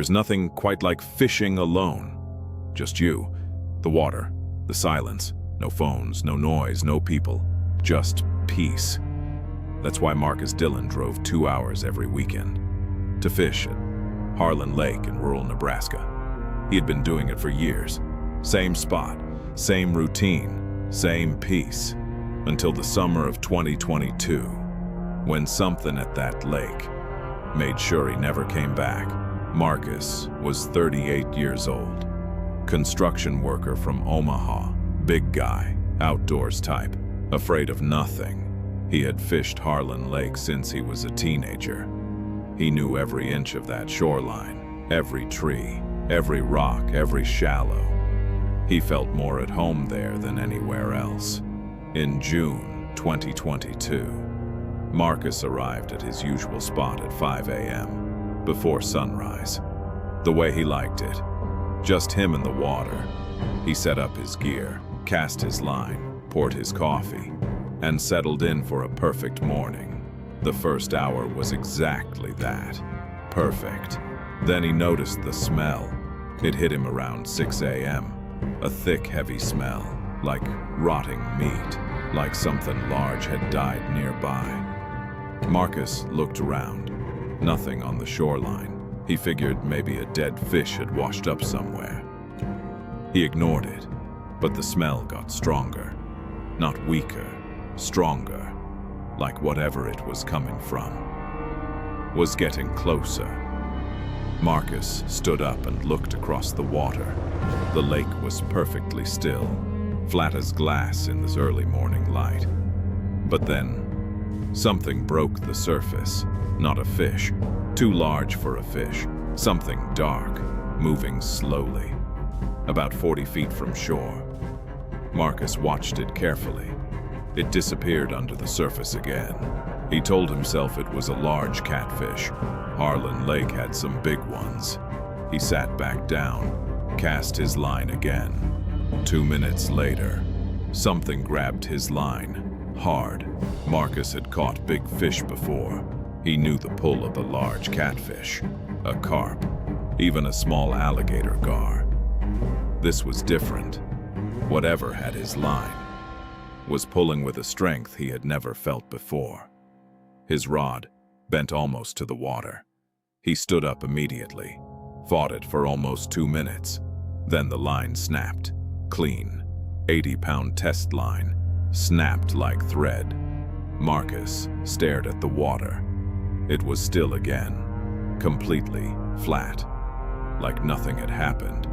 There's nothing quite like fishing alone. Just you, the water, the silence, no phones, no noise, no people, just peace. That's why Marcus Dillon drove 2 hours every weekend to fish at Harlan Lake in rural Nebraska. He had been doing it for years. Same spot, same routine, same peace, until the summer of 2022, when something at that lake made sure he never came back. Marcus was 38 years old, construction worker from Omaha, big guy, outdoors type, afraid of nothing. He had fished Harlan Lake since he was a teenager. He knew every inch of that shoreline, every tree, every rock, every shallow. He felt more at home there than anywhere else. In June 2022, Marcus arrived at his usual spot at 5 a.m. before sunrise. The way he liked it, just him and the water. He set up his gear, cast his line, poured his coffee, and settled in for a perfect morning. The first hour was exactly that. Perfect. Then he noticed the smell. It hit him around 6 a.m. A thick, heavy smell, like rotting meat, like something large had died nearby. Marcus looked around. Nothing on the shoreline. He figured maybe a dead fish had washed up somewhere. He ignored it, but the smell got stronger. Not weaker, stronger, like whatever it was coming from was getting closer. Marcus stood up and looked across the water. The lake was perfectly still, flat as glass in this early morning light. But then, something broke the surface. Not a fish, too large for a fish. Something dark, moving slowly, about 40 feet from shore. Marcus watched it carefully. It disappeared under the surface again. He told himself it was a large catfish. Harlan Lake had some big ones. He sat back down, cast his line again. 2 minutes later, something grabbed his line, hard. Marcus had caught big fish before. He knew the pull of the large catfish, a carp, even a small alligator gar. This was different. Whatever had his line was pulling with a strength he had never felt before. His rod bent almost to the water. He stood up immediately, fought it for almost 2 minutes. Then the line snapped, clean. 80-pound test line, snapped like thread. Marcus stared at the water. It was still again, completely flat, like nothing had happened.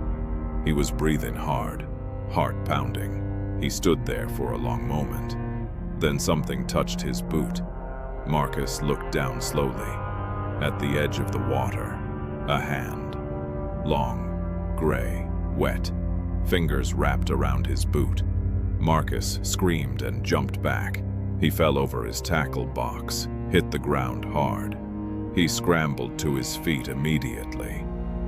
He was breathing hard, heart pounding. He stood there for a long moment. Then something touched his boot. Marcus looked down slowly. At the edge of the water, a hand. Long, gray, wet. Fingers wrapped around his boot. Marcus screamed and jumped back. He fell over his tackle box, hit the ground hard. He scrambled to his feet immediately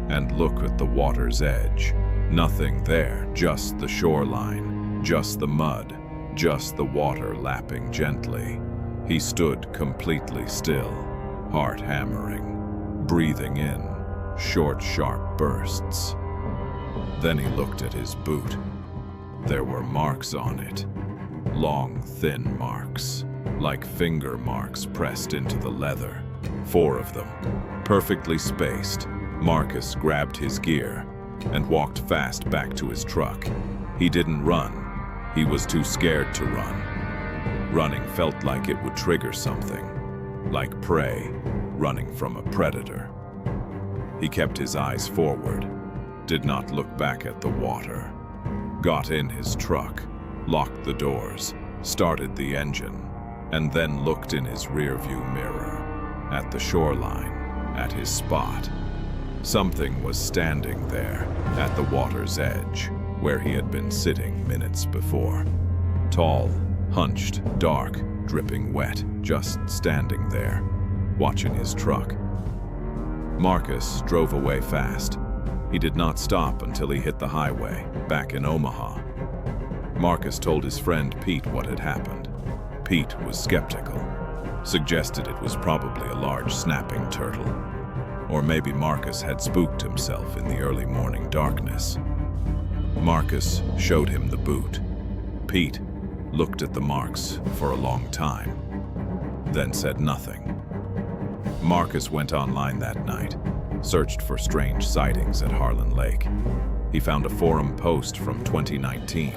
and looked at the water's edge. Nothing there, just the shoreline, just the mud, just the water lapping gently. He stood completely still, heart hammering, breathing in short, sharp bursts. Then he looked at his boot. There were marks on it, long, thin marks, like finger marks pressed into the leather. 4 of them, perfectly spaced. Marcus grabbed his gear and walked fast back to his truck. He didn't run. He was too scared to run. Running felt like it would trigger something, like prey running from a predator. He kept his eyes forward, did not look back at the water, got in his truck, locked the doors, started the engine, and then looked in his rearview mirror, at the shoreline, at his spot. Something was standing there, at the water's edge, where he had been sitting minutes before. Tall, hunched, dark, dripping wet, just standing there, watching his truck. Marcus drove away fast. He did not stop until he hit the highway, back in Omaha. Marcus told his friend Pete what had happened. Pete was skeptical, suggested it was probably a large snapping turtle, Or maybe Marcus had spooked himself in the early morning darkness. Marcus showed him the boot. Pete looked at the marks for a long time, then said nothing. Marcus went online that night, searched for strange sightings at Harlan Lake. He found a forum post from 2019,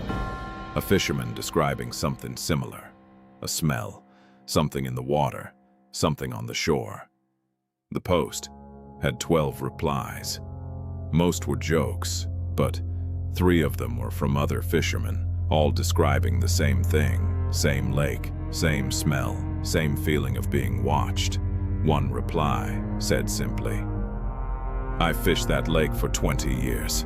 a fisherman describing something similar. A smell, something in the water, something on the shore. The post had 12 replies. Most were jokes, but 3 of them were from other fishermen, all describing the same thing, same lake, same smell, same feeling of being watched. One reply said simply, "I fished that lake for 20 years.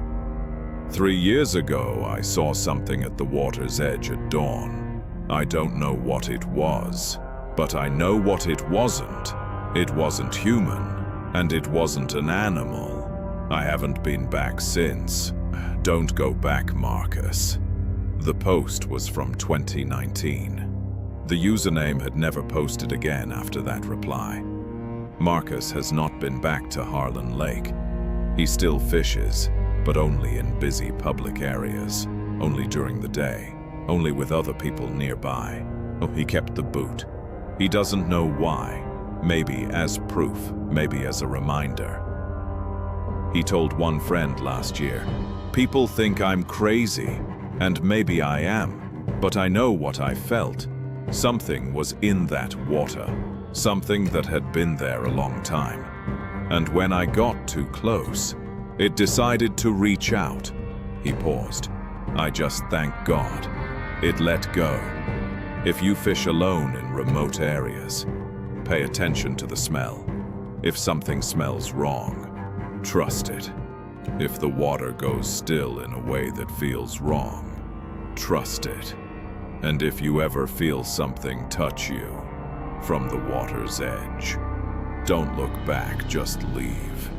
3 years ago, I saw something at the water's edge at dawn. I don't know what it was, but I know what it wasn't. It wasn't human, and it wasn't an animal. I haven't been back since. Don't go back, Marcus." The post was from 2019. The username had never posted again after that reply. Marcus has not been back to Harlan Lake. He still fishes, but only in busy public areas, only during the day, only with other people nearby. Oh, he kept the boot. He doesn't know why, maybe as proof, maybe as a reminder. He told one friend last year, "People think I'm crazy, and maybe I am, but I know what I felt. Something was in that water, something that had been there a long time. And when I got too close, it decided to reach out." He paused. "I just thank God. It let go." If you fish alone in remote areas, pay attention to the smell. If something smells wrong, trust it. If the water goes still in a way that feels wrong, trust it. And if you ever feel something touch you from the water's edge, don't look back, just leave.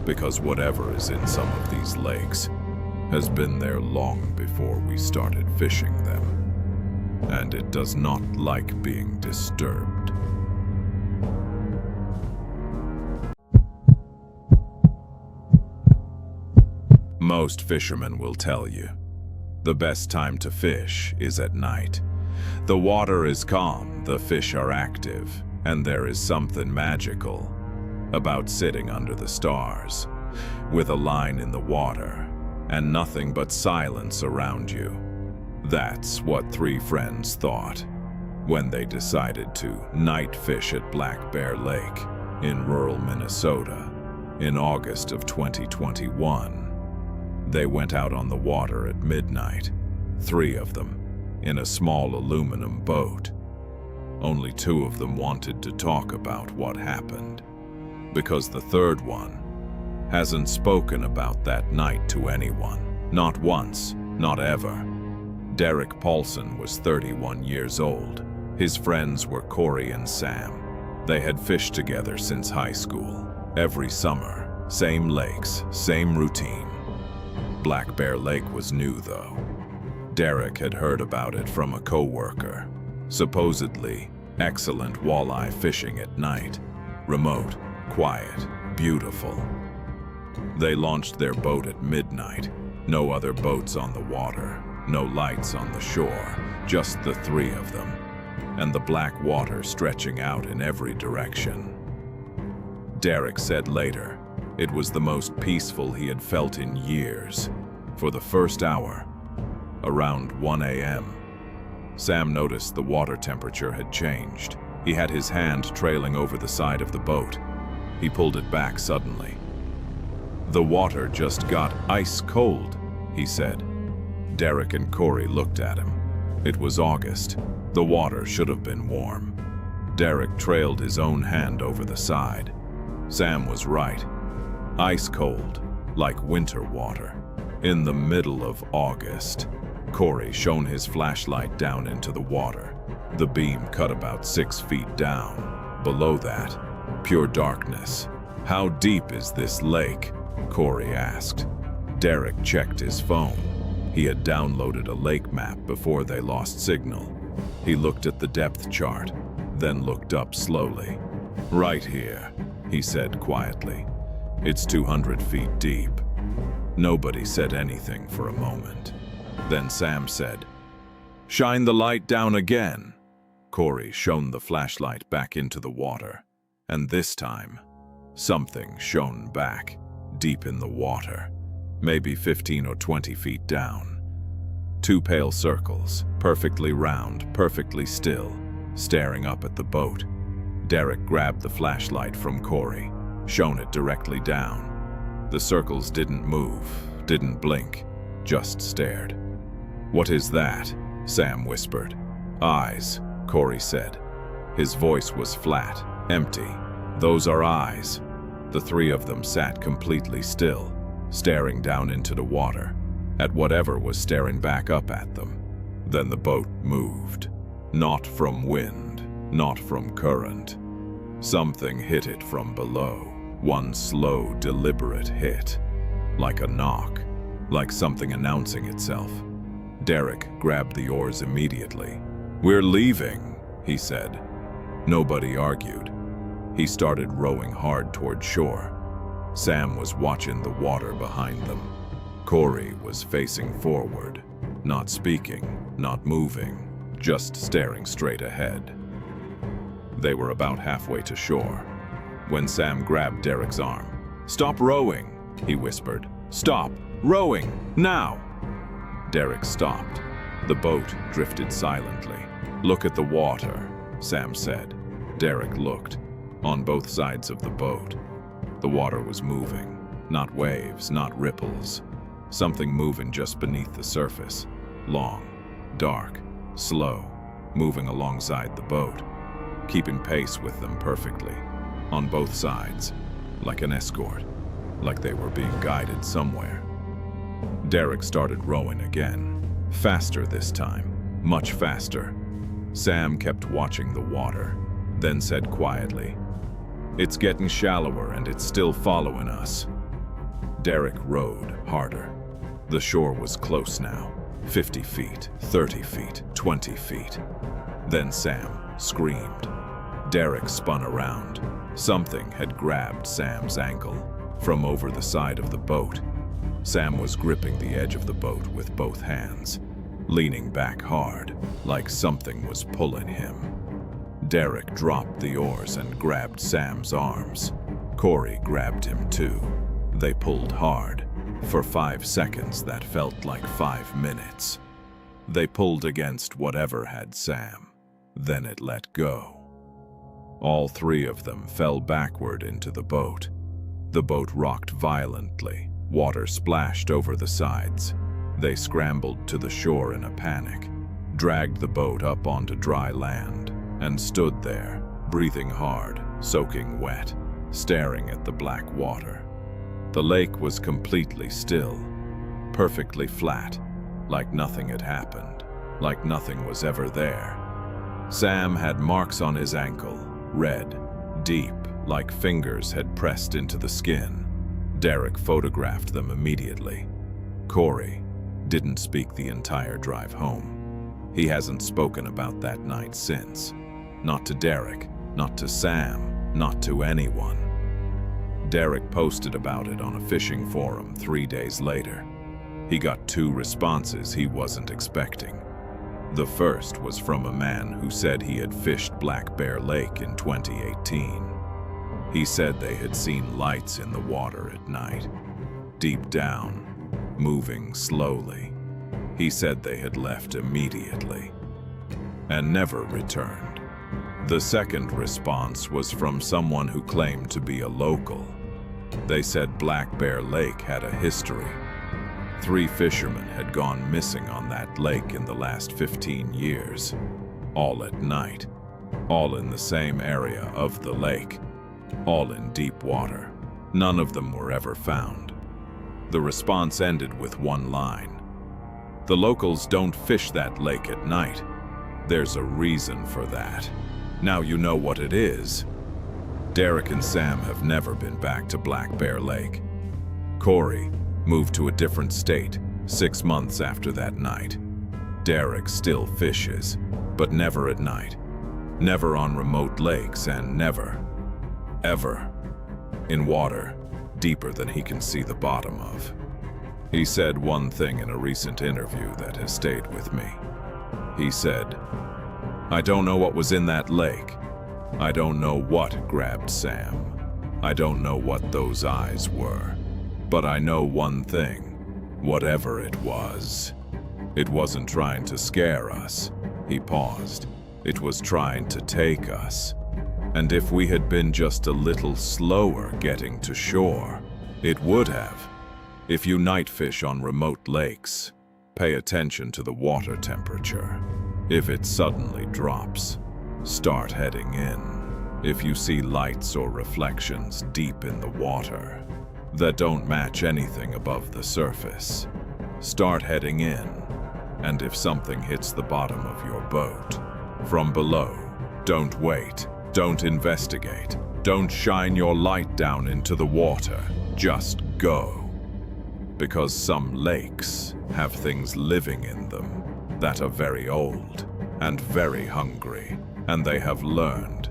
Because whatever is in some of these lakes has been there long before we started fishing them. And it does not like being disturbed. Most fishermen will tell you, the best time to fish is at night. The water is calm, the fish are active, and there is something magical about sitting under the stars, with a line in the water, and nothing but silence around you. That's what 3 friends thought when they decided to night fish at Black Bear Lake in rural Minnesota in August of 2021. They went out on the water at midnight, 3 of them, in a small aluminum boat. Only 2 of them wanted to talk about what happened, because the 3rd one hasn't spoken about that night to anyone. Not once, not ever. Derek Paulson was 31 years old. His friends were Corey and Sam. They had fished together since high school. Every summer, same lakes, same routine. Black Bear Lake was new, though. Derek had heard about it from a coworker. Supposedly, excellent walleye fishing at night. Remote, quiet, beautiful. They launched their boat at midnight. No other boats on the water, no lights on the shore, just the 3 of them, and the black water stretching out in every direction. Derek said later, it was the most peaceful he had felt in years. For the first hour, around 1 a.m., Sam noticed the water temperature had changed. He had his hand trailing over the side of the boat. He pulled it back suddenly. "The water just got ice cold," he said. Derek and Corey looked at him. It was August. The water should have been warm. Derek trailed his own hand over the side. Sam was right. Ice cold, like winter water. In the middle of August, Corey shone his flashlight down into the water. The beam cut about 6 feet down. Below that, pure darkness. "How deep is this lake?" Corey asked. Derek checked his phone. He had downloaded a lake map before they lost signal. He looked at the depth chart, then looked up slowly. "Right here," he said quietly. It's 200 feet deep. Nobody said anything for a moment. Then Sam said, "Shine the light down again." Corey shone the flashlight back into the water, and this time, something shone back, deep in the water, maybe 15 or 20 feet down. Two pale circles, perfectly round, perfectly still, staring up at the boat. Derek grabbed the flashlight from Corey, shone it directly down. The circles didn't move, didn't blink, just stared. "What is that?" Sam whispered. "Eyes," Corey said. His voice was flat, empty. "Those are eyes." The three of them sat completely still, staring down into the water, at whatever was staring back up at them. Then the boat moved. Not from wind, not from current. Something hit it from below. One slow, deliberate hit. Like a knock, like something announcing itself. Derek grabbed the oars immediately. "We're leaving," he said. Nobody argued. He started rowing hard toward shore. Sam was watching the water behind them. Corey was facing forward, not speaking, not moving, just staring straight ahead. They were about halfway to shore when Sam grabbed Derek's arm. "Stop rowing," he whispered. "Stop rowing, now!" Derek stopped. The boat drifted silently. "Look at the water," Sam said. Derek looked. On both sides of the boat, the water was moving. Not waves, not ripples. Something moving just beneath the surface. Long, dark, slow, moving alongside the boat, keeping pace with them perfectly. On both sides, like an escort, like they were being guided somewhere. Derek started rowing again, faster this time, much faster. Sam kept watching the water, then said quietly, "It's getting shallower and it's still following us." Derek rowed harder. The shore was close now, 50 feet, 30 feet, 20 feet. Then Sam screamed. Derek spun around. Something had grabbed Sam's ankle from over the side of the boat. Sam was gripping the edge of the boat with both hands, leaning back hard, like something was pulling him. Derek dropped the oars and grabbed Sam's arms. Corey grabbed him too. They pulled hard. For 5 seconds that felt like 5 minutes. They pulled against whatever had Sam. Then it let go. All three of them fell backward into the boat. The boat rocked violently. Water splashed over the sides. They scrambled to the shore in a panic, dragged the boat up onto dry land, and stood there, breathing hard, soaking wet, staring at the black water. The lake was completely still, perfectly flat, like nothing had happened, like nothing was ever there. Sam had marks on his ankle, red, deep, like fingers had pressed into the skin. Derek photographed them immediately. Corey didn't speak the entire drive home. He hasn't spoken about that night since. Not to Derek, not to Sam, not to anyone. Derek posted about it on a fishing forum 3 days later. He got 2 responses he wasn't expecting. The first was from a man who said he had fished Black Bear Lake in 2018. He said they had seen lights in the water at night, deep down, moving slowly. He said they had left immediately and never returned. The second response was from someone who claimed to be a local. They said Black Bear Lake had a history. 3 fishermen had gone missing on that lake in the last 15 years, all at night, all in the same area of the lake, all in deep water. None of them were ever found. The response ended with one line: "The locals don't fish that lake at night. There's a reason for that. Now you know what it is." Derek and Sam have never been back to Black Bear Lake. Corey moved to a different state 6 months after that night. Derek still fishes, but never at night. Never on remote lakes and never, ever, in water deeper than he can see the bottom of. He said one thing in a recent interview that has stayed with me. He said, "I don't know what was in that lake. I don't know what grabbed Sam. I don't know what those eyes were. But I know one thing. Whatever it wasn't trying to scare us." He paused. "It was trying to take us. And if we had been just a little slower getting to shore, it would have. If you night fish on remote lakes, pay attention to the water temperature. If it suddenly drops, start heading in. If you see lights or reflections deep in the water that don't match anything above the surface, start heading in. And if something hits the bottom of your boat from below, don't wait, don't investigate, don't shine your light down into the water, just go. Because some lakes have things living in them that are very old and very hungry, and they have learned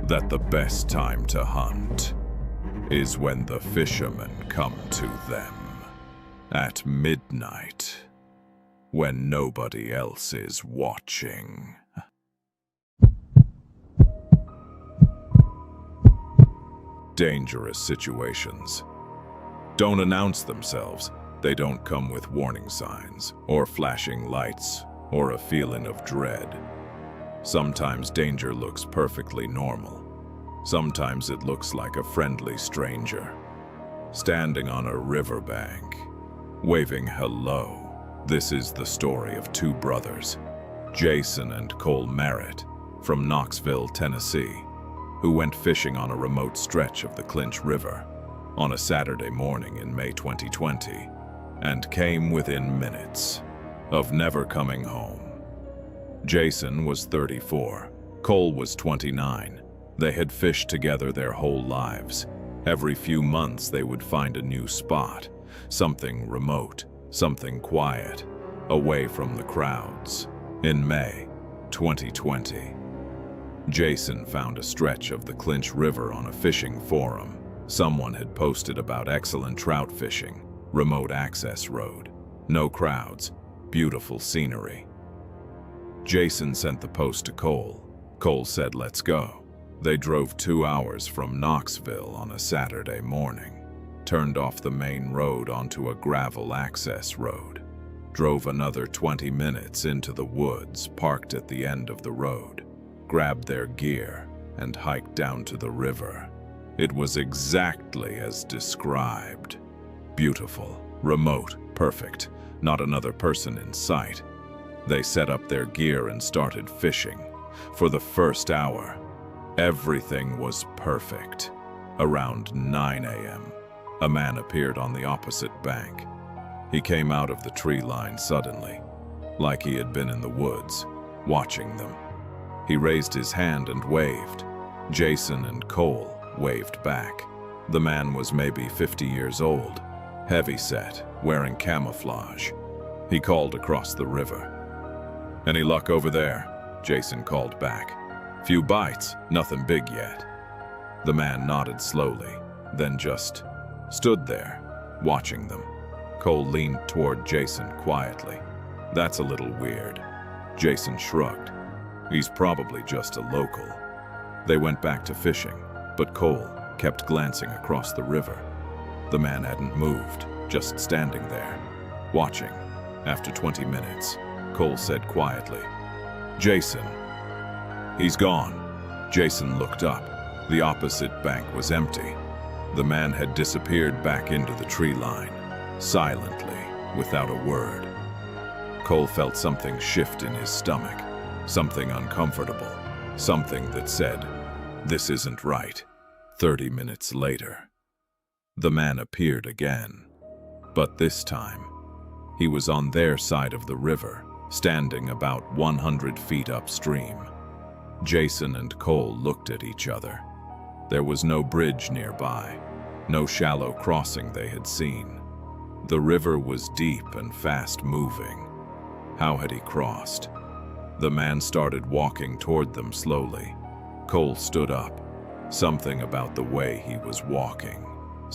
that the best time to hunt is when the fishermen come to them at midnight, when nobody else is watching." Dangerous situations don't announce themselves. They don't come with warning signs or flashing lights or a feeling of dread. Sometimes danger looks perfectly normal. Sometimes it looks like a friendly stranger standing on a riverbank, waving hello. This is the story of two brothers, Jason and Cole Merritt, from Knoxville, Tennessee, who went fishing on a remote stretch of the Clinch River on a Saturday morning in May 2020, and came within minutes of never coming home. Jason was 34, Cole was 29. They had fished together their whole lives. Every few months they would find a new spot, something remote, something quiet, away from the crowds. In May 2020, Jason found a stretch of the Clinch River on a fishing forum. Someone had posted about excellent trout fishing, remote access road, no crowds, beautiful scenery. Jason sent the post to Cole. Cole said, "Let's go." They drove 2 hours from Knoxville on a Saturday morning, turned off the main road onto a gravel access road, drove another 20 minutes into the woods, parked at the end of the road, grabbed their gear, and hiked down to the river. It was exactly as described. Beautiful, remote, perfect, not another person in sight. They set up their gear and started fishing. For the first hour, everything was perfect. Around 9 a.m., a man appeared on the opposite bank. He came out of the tree line suddenly, like he had been in the woods, watching them. He raised his hand and waved. Jason and Cole waved back. The man was maybe 50 years old, heavy-set, wearing camouflage. He called across the river. "Any luck over there?" Jason called back. "Few bites, nothing big yet." The man nodded slowly, then just stood there, watching them. Cole leaned toward Jason quietly. "That's a little weird." Jason shrugged. "He's probably just a local." They went back to fishing, but Cole kept glancing across the river. The man hadn't moved, just standing there, watching. After 20 minutes, Cole said quietly, "Jason." "He's gone." Jason looked up. The opposite bank was empty. The man had disappeared back into the tree line, silently, without a word. Cole felt something shift in his stomach, something uncomfortable, something that said, "This isn't right." 30 minutes later, the man appeared again. But this time, he was on their side of the river, standing about 100 feet upstream. Jason and Cole looked at each other. There was no bridge nearby, no shallow crossing they had seen. The river was deep and fast-moving. How had he crossed? The man started walking toward them slowly. Cole stood up. Something about the way he was walking,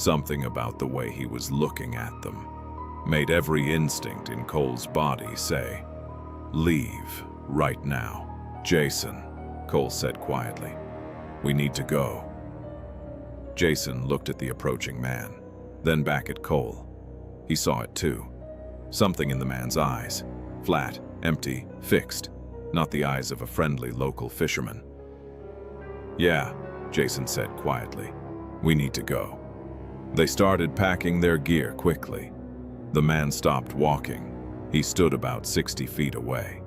Something about the way he was looking at them made every instinct in Cole's body say, "Leave, right now." "Jason," Cole said quietly, "we need to go." Jason looked at the approaching man, then back at Cole. He saw it too. Something in the man's eyes. Flat, empty, fixed. Not the eyes of a friendly local fisherman. "Yeah," Jason said quietly. "We need to go." They started packing their gear quickly. The man stopped walking. He stood about 60 feet away,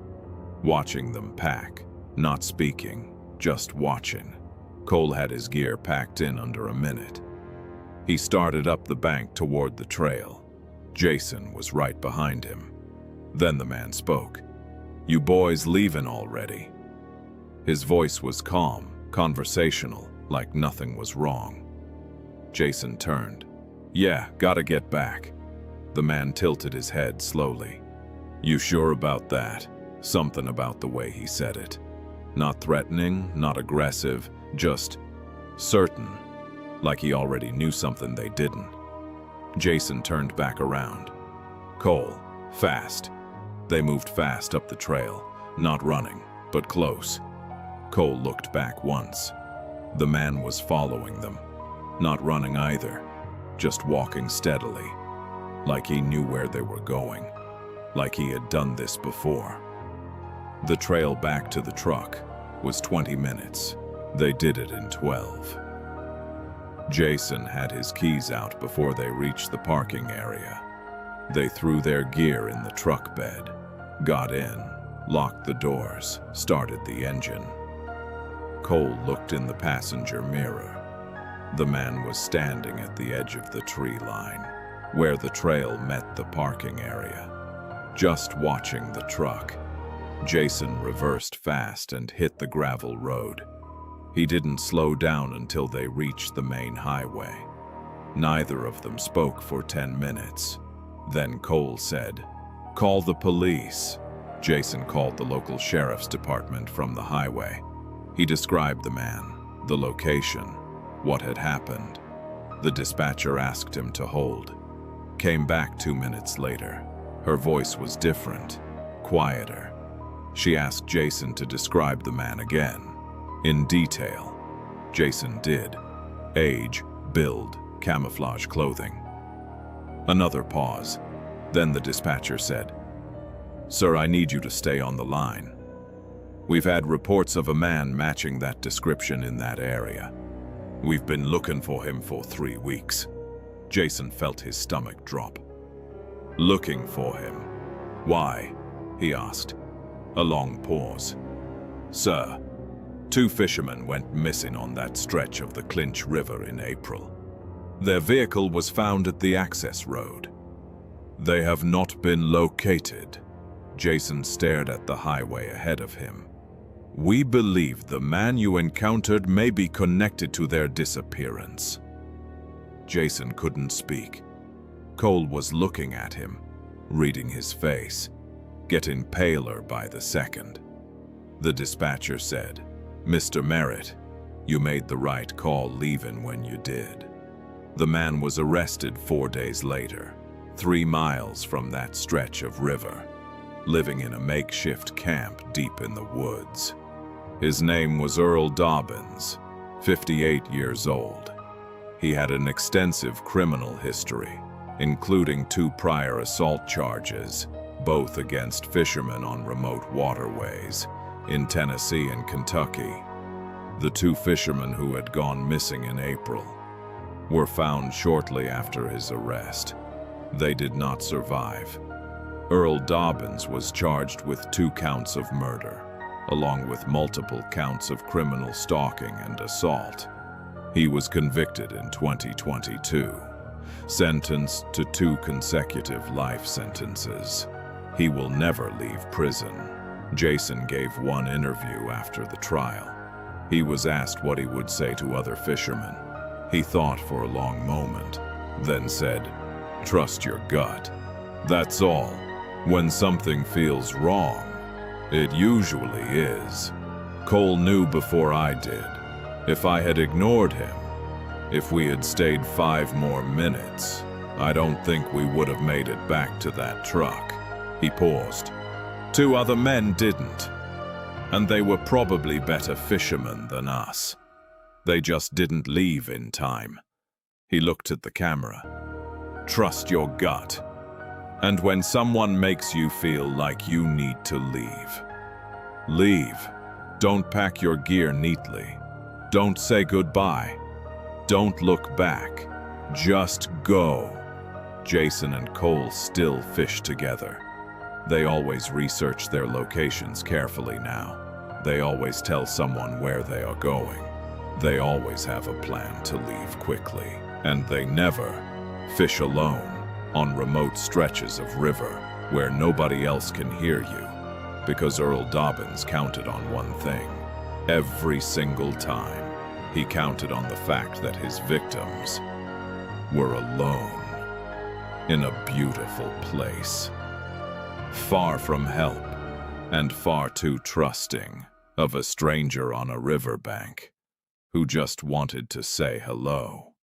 watching them pack, not speaking, just watching. Cole had his gear packed in under a minute. He started up the bank toward the trail. Jason was right behind him. Then the man spoke. "You boys leaving already?" His voice was calm, conversational, like nothing was wrong. Jason turned. "Yeah, gotta get back." The man tilted his head slowly. "You sure about that?" Something about the way he said it. Not threatening, not aggressive, just certain, like he already knew something they didn't. Jason turned back around. "Cole, fast." They moved fast up the trail, not running, but close. Cole looked back once. The man was following them, not running either, just walking steadily, like he knew where they were going, like he had done this before. The trail back to the truck was 20 minutes. They did it in 12. Jason had his keys out before they reached the parking area. They threw their gear in the truck bed, got in, locked the doors, started the engine. Cole looked in the passenger mirror. The man was standing at the edge of the tree line, where the trail met the parking area, just watching the truck. Jason reversed fast and hit the gravel road. He didn't slow down until they reached the main highway. Neither of them spoke for 10 minutes. Then Cole said, "Call the police." Jason called the local sheriff's department from the highway. He described the man, the location, what had happened. The dispatcher asked him to hold. Came back 2 minutes later. Her voice was different, quieter. She asked Jason to describe the man again, in detail. Jason did. Age, build, camouflage clothing. Another pause. Then the dispatcher said, "Sir, I need you to stay on the line. We've had reports of a man matching that description in that area. We've been looking for him for 3 weeks." Jason felt his stomach drop. "Looking for him? Why?" he asked. A long pause. "Sir, 2 fishermen went missing on that stretch of the Clinch River in April. Their vehicle was found at the access road. They have not been located." Jason stared at the highway ahead of him. "We believe the man you encountered may be connected to their disappearance." Jason couldn't speak. Cole was looking at him, reading his face, getting paler by the second. The dispatcher said, "Mr. Merritt, you made the right call leaving when you did." The man was arrested 4 days later, 3 miles from that stretch of river, living in a makeshift camp deep in the woods. His name was Earl Dobbins, 58 years old. He had an extensive criminal history, including 2 prior assault charges, both against fishermen on remote waterways in Tennessee and Kentucky. The 2 fishermen who had gone missing in April were found shortly after his arrest. They did not survive. Earl Dobbins was charged with 2 counts of murder, along with multiple counts of criminal stalking and assault. He was convicted in 2022, sentenced to 2 consecutive life sentences. He will never leave prison. Jason gave one interview after the trial. He was asked what he would say to other fishermen. He thought for a long moment, then said, "Trust your gut. That's all. When something feels wrong, it usually is." Cole knew before I did. If I had ignored him, If we had stayed 5 more minutes, I don't think we would have made it back to that truck." He paused. 2 other men didn't, and they were probably better fishermen than us. They just didn't leave in time. He looked at the camera. "Trust your gut. And when someone makes you feel like you need to leave, leave. Don't pack your gear neatly. Don't say goodbye. Don't look back. Just go." Jason and Cole still fish together. They always research their locations carefully now. They always tell someone where they are going. They always have a plan to leave quickly. And they never fish alone on remote stretches of river where nobody else can hear you. Because Earl Dobbins counted on one thing. Every single time, he counted on the fact that his victims were alone in a beautiful place, far from help and far too trusting of a stranger on a riverbank who just wanted to say hello.